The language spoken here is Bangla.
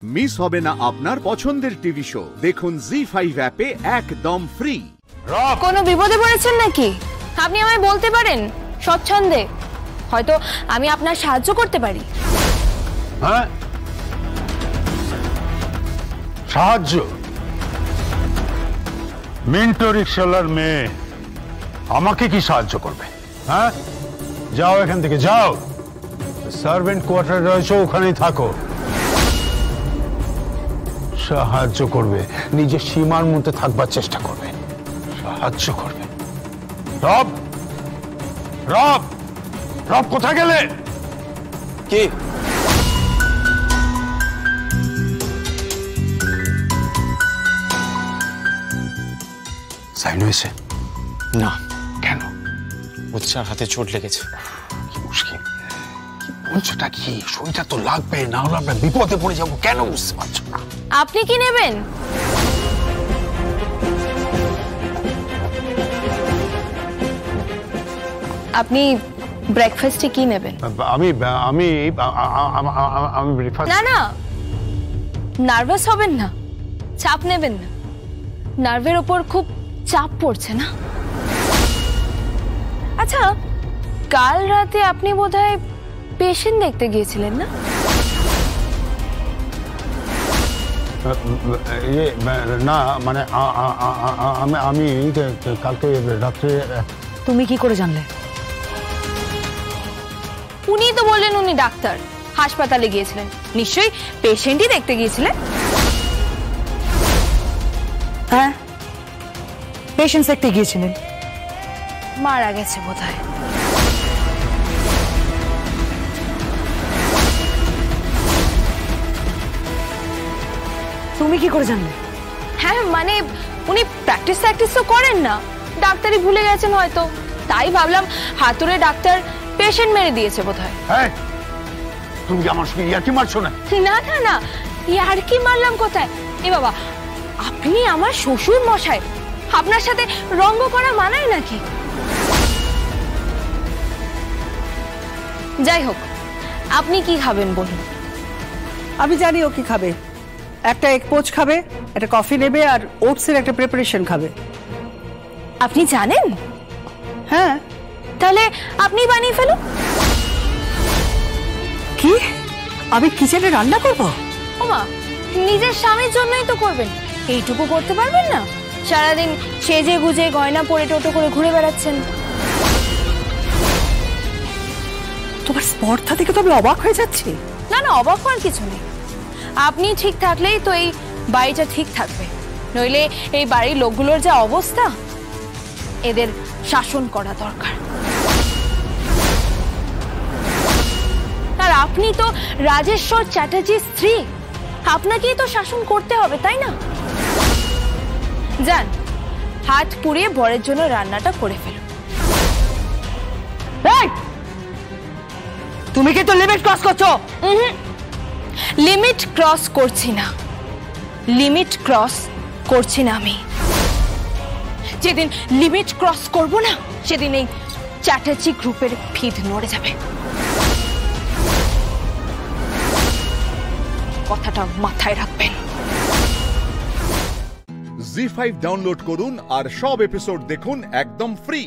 মিস হবে না আপনার পছন্দের টিভি শো। দেখুন জি5 অ্যাপে একদম ফ্রি। কোনো বিপদে পড়েছেন নাকি? আপনি আমায় বলতে পারেন স্বচ্ছন্দে, হয়তো আমি আপনার সাহায্য করতে পারি। হ্যাঁ, সাহায্য? মিন্টু রিক্সাওয়ালার মেয়ে আমাকে কি সাহায্য করবে? হ্যাঁ, যাও এখান থেকে যাও, সার্ভেন্ট কোয়ার্টার রয়েছে ওখানেই থাকো। সাহায্য করবে, নিজের সীমার মধ্যে থাকবার চেষ্টা করবে, সাহায্য করবে। রব, রব, রব কোথায় গেলে? কি সাইন হয়েছে? না, কেন? উৎসার হাতে চোট লেগেছে। কি মুশকিল, কি বলছোটা কি? শরীরটা তো লাগবে, না হলে আমরা বিপদে পড়ে যাবো। কেন বুঝতে পারছো না? আপনি কি নেবেন? আপনি ব্রেকফাস্টে কি নেবেন? আমি আমি আমি ব্রেকফাস্ট। না না, নার্ভাস হবেন না, চাপ নেবেন না। নার্ভের ওপর খুব চাপ পড়ছে না? আচ্ছা, কাল রাতে আপনি বোধহয় পেশেন্ট দেখতে গিয়েছিলেন না? না মানে আমি কালকে রাত্রে। তুমি কি করে জানলে? উনি তো বললেন উনি ডাক্তার, হাসপাতালে গিয়েছিলেন, নিশ্চয়ই পেশেন্টই দেখতে গিয়েছিলেন। হ্যাঁ, পেশেন্ট দেখতে গিয়েছিলেন। মারা গেছে বোধহয়। তুমি কি করে জানলে? হ্যাঁ মানে উনি প্র্যাকটিস তো করেন না, ডাক্তারি ভুলে গেছেন হয়তো, তাই ভাবলাম হাতুড়ে ডাক্তার পেশেন্ট মেরে দিয়েছে বোধহয়। হ্যাঁ, তুমি কি আমার সঙ্গে ইয়ার্কি মারছো না? না না না, ইয়ার্কি মারলাম কোথায়? এ বাবা, আপনি আমার শ্বশুর মশাই, আপনার সাথে রঙ্গ করা মানায় নাকি? যাই হোক, আপনি কি খাবেন বলুন? আমি জানি ও কি খাবে। একটা এগ পোচ খাবে, একটা কফি নেবে, আর ওটসের একটা প্রিপারেশন খাবে। আপনি জানেন? হ্যাঁ। তাহলে আপনি বানিয়ে ফেলুন। কি? আমি কিচেনে রান্না করব? ওমা, নিজের স্বামীর জন্যই তো করবেন, এইটুকু করতে পারবেন না? সারাদিন সেজে গুজে গয়না পরে টোটো করে ঘুরে বেড়াচ্ছেন। তোমার স্পর্ধা থেকে তো আমি অবাক হয়ে যাচ্ছি। না না, অবাক হওয়ার কিছু নেই। আপনি ঠিক থাকলেই তো এই বাড়িটা ঠিক থাকবে, নইলে এই বাড়ির লোকগুলোর যা অবস্থা, এদের শাসন করা দরকার। আর আপনি তো রাজেশ্বর চ্যাটার্জির স্ত্রী, আপনাকেই তো শাসন করতে হবে, তাই না? যান, হাত পুড়িয়ে বরের জন্য রান্নাটা করে ফেলুন। তুমি কি তো লিমিট ক্রস করছো? লিমিট ক্রস করছি না, লিমিট ক্রস করছি না আমি। যেদিন লিমিট ক্রস করব না, সেদিন এই চ্যাটার্জি গ্রুপের ভিত নড়ে যাবে। কথাটা মাথায় রাখবেন। জি5 ডাউনলোড করুন আর সব এপিসোড দেখুন একদম ফ্রি।